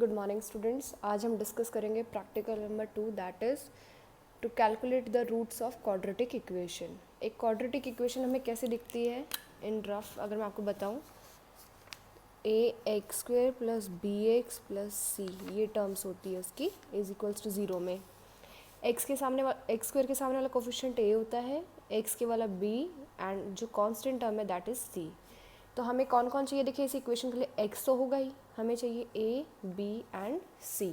Good morning students. आज हम discuss करेंगे practical number 2 that is to calculate the roots of quadratic equation. एक quadratic equation हमें कैसे दिखती है इन रफ, अगर मैं आपको बताऊं, ax² प्लस bx प्लस सी, ये टर्म्स होती है उसकी, इज इक्वल्स टू 0 में x के सामने x² के सामने वाला कोफिशिएंट a होता है, x के वाला b एंड जो कांस्टेंट टर्म है दैट इज़ c। तो हमें कौन कौन चाहिए, देखिए इस इक्वेशन के लिए x तो होगा ही, हमें चाहिए a b एंड c।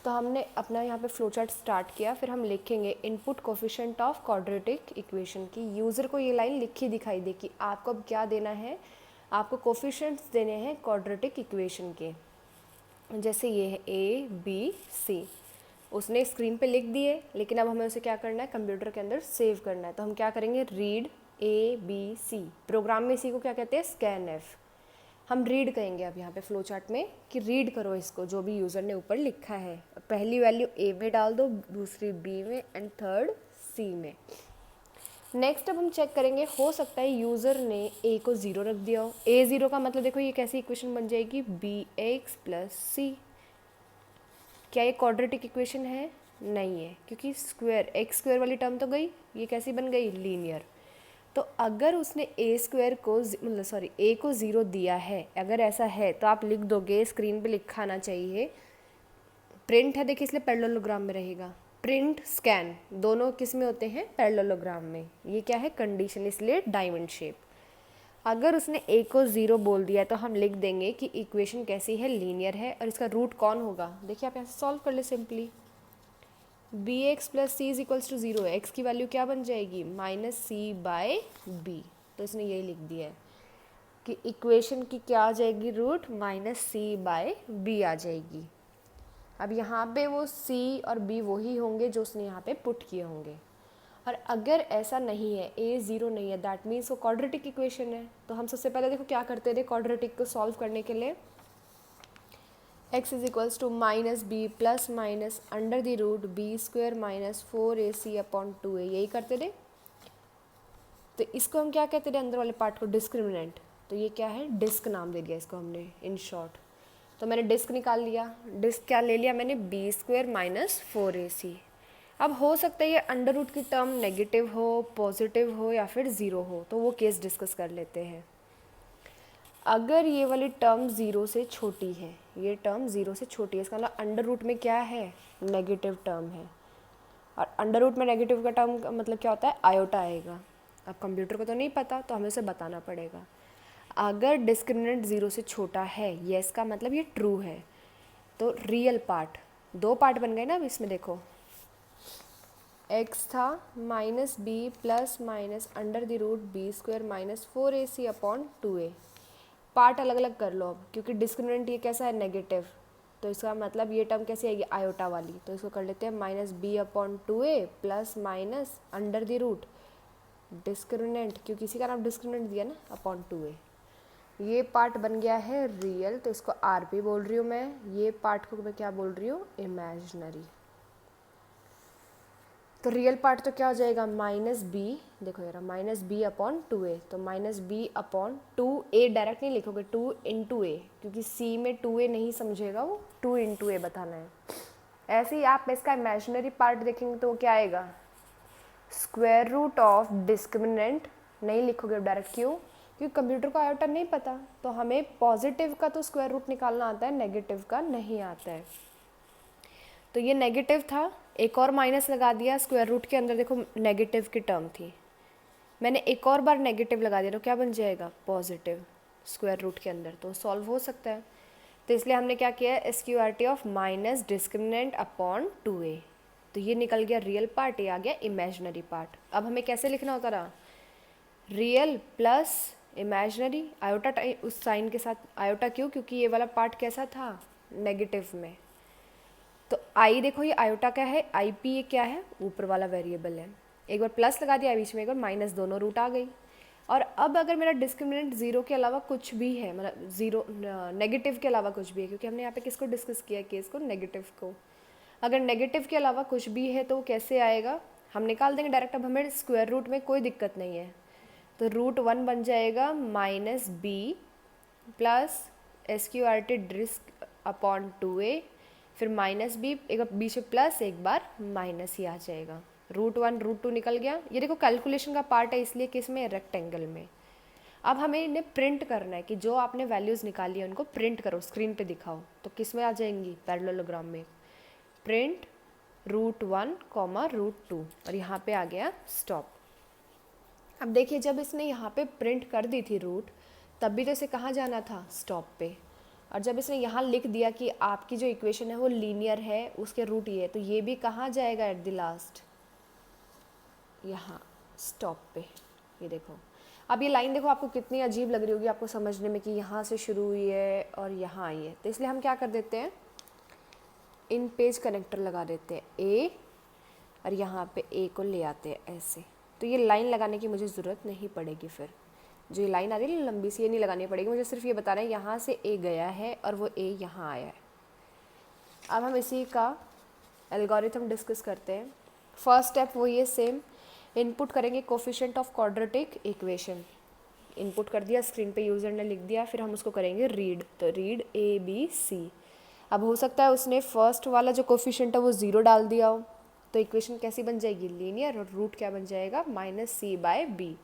तो हमने अपना यहाँ पे फ्लो चार्ट स्टार्ट किया, फिर हम लिखेंगे input coefficient of quadratic equation की। यूज़र को ये लाइन लिखी दिखाई दे कि आपको अब क्या देना है, आपको कोफिशिएंट्स देने हैं क्वाड्रेटिक इक्वेशन के। जैसे ये है a b c, उसने स्क्रीन पे लिख दिए, लेकिन अब हमें उसे क्या करना है, कंप्यूटर के अंदर सेव करना है। तो हम क्या करेंगे, read a b c, programme में सी को क्या कहते हैं, स्कैन f। हम रीड कहेंगे अब यहाँ पे फ्लो चार्ट में कि रीड करो इसको, जो भी यूज़र ने ऊपर लिखा है। पहली वैल्यू a में डाल दो, दूसरी b में एंड थर्ड c में। नेक्स्ट अब हम चेक करेंगे, हो सकता है यूज़र ने a को 0 रख दिया हो। a 0 का मतलब देखो ये कैसी इक्वेशन बन जाएगी, bx प्लस सी। क्या ये क्वाड्रेटिक इक्वेशन है? नहीं है, क्योंकि स्क्वायर x² वाली टर्म तो गई, ये कैसी बन गई, लीनियर। तो अगर उसने a² को मतलब सॉरी a को 0 दिया है, अगर ऐसा है तो आप लिख दोगे, स्क्रीन पे लिखा आना चाहिए, प्रिंट है देखिए इसलिए पैरेललोग्राम में रहेगा, प्रिंट स्कैन दोनों किस में होते हैं, पैरेललोग्राम में। ये क्या है, कंडीशन, इसलिए डायमंड शेप। अगर उसने a को 0 बोल दिया है तो हम लिख देंगे कि इक्वेशन कैसी है, लीनियर है, और इसका रूट कौन होगा, देखिए आप यहाँ से सॉल्व कर ले simply. bx plus c is equals to 0 है, x की वैल्यू क्या बन जाएगी, माइनस सी बाय बी। तो इसने यही लिख दिया है कि इक्वेशन की क्या आ जाएगी, रूट माइनस सी बाय बी आ जाएगी। अब यहाँ पे वो c और b वही होंगे जो उसने यहाँ पे पुट किए होंगे। और अगर ऐसा नहीं है, a 0 नहीं है, दैट मीन्स वो क्वाड्रेटिक इक्वेशन है। तो हम सबसे पहले देखो क्या करते थे क्वाड्रेटिक को सॉल्व करने के लिए, x is equals to minus b plus minus under the root b² minus 4ac upon 2a, यही करते थे। तो इसको हम क्या कहते थे, अंदर वाले पार्ट को डिस्क्रिमिनेंट। तो ये क्या है, डिस्क नाम दे दिया इसको हमने इन शॉर्ट। तो मैंने डिस्क निकाल लिया, डिस्क क्या ले लिया मैंने, b² माइनस 4ac। अब हो सकता है ये अंडर रूट की टर्म नेगेटिव हो, पॉजिटिव हो या फिर 0 हो, तो वो केस डिस्कस कर लेते हैं। अगर ये वाली टर्म 0 से छोटी है, ये टर्म 0 से छोटी है, इसका मतलब अंडर रूट में क्या है, नेगेटिव टर्म है। और अंडर रूट में नेगेटिव का टर्म का मतलब क्या होता है, आयोटा आएगा। अब कंप्यूटर को तो नहीं पता, तो हमें उसे बताना पड़ेगा। अगर डिस्क्रिमिनेंट 0 से छोटा है, येस का मतलब ये ट्रू है, तो रियल पार्ट, दो पार्ट बन गए ना अब इसमें देखो, x था minus b plus minus under the root b² minus 4ac upon 2a। Part अलग अलग कर लो अब, क्योंकि डिस्क्रिमिनेंट ये कैसा है, नेगेटिव, तो इसका मतलब ये टर्म कैसी आएगी, आयोटा वाली। तो इसको कर लेते हैं minus b upon 2a plus minus under the root discriminant, क्योंकि इसी का नाम डिस्क्रिमिनेंट दिया ना, अपॉन 2a। ये पार्ट बन गया है रियल, तो इसको आरपी बोल रही हूँ मैं, ये पार्ट को मैं क्या बोल रही हूँ, इमेजिनरी। तो रियल पार्ट तो क्या हो जाएगा, माइनस बी, देखो यार माइनस बी अपॉन 2a, तो minus b upon 2a direct नहीं लिखोगे, 2 इंटू ए, क्योंकि c में 2a नहीं समझेगा वो, 2 इंटू ए बताना है। ऐसे ही आप इसका इमेजिनरी पार्ट देखेंगे तो क्या आएगा, स्क्वायर रूट ऑफ डिस्क्रिमिनेंट, नहीं लिखोगे डायरेक्ट, क्यों, क्योंकि कंप्यूटर को आयोटा नहीं पता, तो हमें पॉजिटिव का तो स्क्वायर रूट निकालना आता है, नेगेटिव का नहीं आता है। तो ये नेगेटिव था, एक और माइनस लगा दिया, स्क्वायर रूट के अंदर देखो नेगेटिव की टर्म थी, मैंने एक और बार नेगेटिव लगा दिया, तो क्या बन जाएगा, पॉजिटिव स्क्वायर रूट के अंदर, तो सॉल्व हो सकता है। तो इसलिए हमने क्या किया है, SQRT of minus discriminant upon 2a। तो ये निकल गया रियल पार्ट, ये आ गया इमेजिनरी पार्ट। अब हमें कैसे लिखना होता रहा, रियल प्लस इमेजिनरी, आयोटा उस साइन के साथ, आयोटा क्यों, क्योंकि ये वाला पार्ट कैसा था, नेगेटिव में। तो आई देखो ये आयोटा क्या है, आई पी ये क्या है, ऊपर वाला वेरिएबल है, एक बार प्लस लगा दिया बीच में, एक बार माइनस, दोनों रूट आ गई। और अब अगर मेरा डिस्क्रिमिनेंट 0 के अलावा कुछ भी है, मतलब 0 नेगेटिव के अलावा कुछ भी है, क्योंकि हमने यहाँ पे किसको डिस्कस किया, केस को, नेगेटिव को। अगर नेगेटिव के अलावा कुछ भी है तो कैसे आएगा, हम निकाल देंगे डायरेक्ट। अब हमें स्क्वायर रूट में कोई दिक्कत नहीं है, तो रूट 1 बन जाएगा minus b plus SQRT upon 2a, फिर माइनस b, एक बार बीच में प्लस, एक बार माइनस ही आ जाएगा। √1 √2 निकल गया। ये देखो कैलकुलेशन का पार्ट है, इसलिए कि इसमें रेक्टेंगल में। अब हमें इन्हें प्रिंट करना है कि जो आपने वैल्यूज़ निकाली है उनको प्रिंट करो, स्क्रीन पे दिखाओ। तो किस में आ जाएंगी? पैरेललोग्राम में। प्रिंट √1, √2 और यहाँ पे आ गया स्टॉप। अब देखिए जब इसने यहाँ पे प्रिंट कर दी थी रूट, तब भी तो इसे कहाँ जाना था? स्टॉप पे। और जब इसने यहाँ लिख दिया कि आपकी जो इक्वेशन है वो लीनियर है, उसके रूट ये है, तो ये भी कहाँ जाएगा एट द लास्ट? यहाँ स्टॉप पे। ये देखो, अब ये लाइन देखो आपको कितनी अजीब लग रही होगी आपको समझने में कि यहाँ से शुरू हुई है और यहाँ आई है। तो इसलिए हम क्या कर देते हैं, इन पेज कनेक्टर लगा देते हैं ए, और यहाँ पे ए को ले आते हैं ऐसे। तो ये लाइन लगाने की मुझे ज़रूरत नहीं पड़ेगी। फिर जो ये लाइन आ रही है लंबी सी, ये नहीं लगानी पड़ेगी मुझे, सिर्फ ये बताना है यहाँ से ए गया है और वो ए यहाँ आया है। अब हम इसी का एल्गोरिथम डिस्कस करते हैं। फर्स्ट स्टेप वही है सेम, इनपुट करेंगे coefficient of quadratic equation. Input कर दिया स्क्रीन पे, यूज़र ने लिख दिया, फिर हम उसको करेंगे रीड। तो रीड ABC। अब हो सकता है उसने फर्स्ट वाला जो कोफिशिएंट है वो 0 डाल दिया हो, तो इक्वेशन कैसी बन जाएगी? लीनियर। और रूट क्या बन जाएगा? -c/b।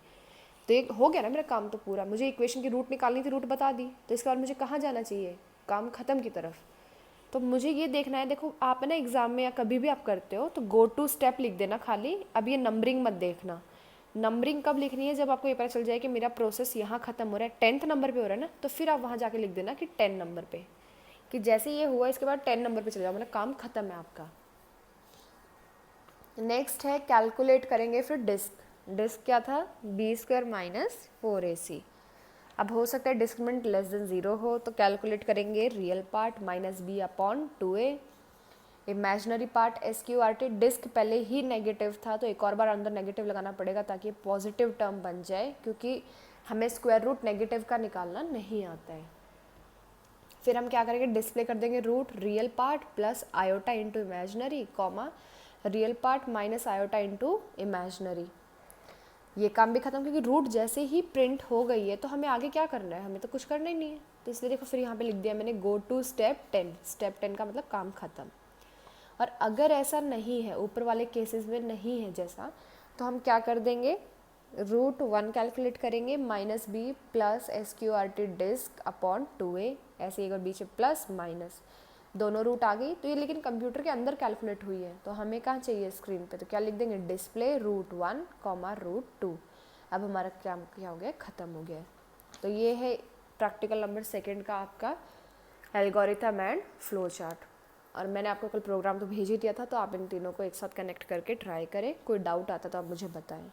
तो ये हो गया ना मेरा काम तो पूरा। मुझे इक्वेशन की रूट निकालनी थी, रूट बता दी, तो इसके बाद मुझे कहाँ जाना चाहिए? काम ख़त्म की तरफ। तो मुझे ये देखना है, देखो आप ना एग्ज़ाम में या कभी भी आप करते हो तो गो टू स्टेप लिख देना खाली। अब ये नंबरिंग मत देखना। नंबरिंग कब लिखनी है? जब आपको ये पता चल जाए कि मेरा प्रोसेस यहाँ ख़त्म हो रहा है, 10th नंबर पे हो रहा है ना, तो फिर आप वहाँ जाके लिख देना कि 10 नंबर पे, कि जैसे ये हुआ इसके बाद 10 नंबर पे चले जाओ, मतलब काम ख़त्म है आपका। नेक्स्ट है कैलकुलेट करेंगे फिर डिस्क। डिस्क क्या था? b² - 4ac। अब हो सकता है डिस्क्रिमिनेंट लेस देन 0 हो, तो कैलकुलेट करेंगे real part -b/2a, imaginary part SQRT। Disc पहले ही नेगेटिव था तो एक और बार अंदर नेगेटिव लगाना पड़ेगा ताकि पॉजिटिव टर्म बन जाए, क्योंकि हमें स्क्वायर रूट नेगेटिव का निकालना नहीं आता है। फिर हम क्या करेंगे, डिस्प्ले कर देंगे root real part plus iota into imaginary, comma real part minus iota into imaginary. ये काम भी खत्म, क्योंकि रूट जैसे ही प्रिंट हो गई है तो हमें आगे क्या करना है? हमें तो कुछ करना ही नहीं है। तो इसलिए देखो फिर यहाँ पे लिख दिया मैंने गो टू स्टेप 10। स्टेप 10 का मतलब काम खत्म। और अगर ऐसा नहीं है, ऊपर वाले केसेस में नहीं है जैसा, तो हम क्या कर देंगे, √1 कैलकुलेट करेंगे -b plus SQRT disc upon 2a, ऐसे एक और बीच में प्लस माइनस, दोनों रूट आ गई। तो ये लेकिन कंप्यूटर के अंदर कैलकुलेट हुई है, तो हमें कहाँ चाहिए स्क्रीन पे, तो क्या लिख देंगे, डिस्प्ले √1, √2। अब हमारा क्या हो गया? ख़त्म हो गया। तो ये है प्रैक्टिकल नंबर 2 का आपका एल्गोरिथम एंड फ्लो चार्ट। और मैंने आपको कल प्रोग्राम तो भेज ही दिया था, तो आप इन तीनों को एक साथ कनेक्ट करके ट्राई करें। कोई डाउट आता तो आप मुझे बताएं।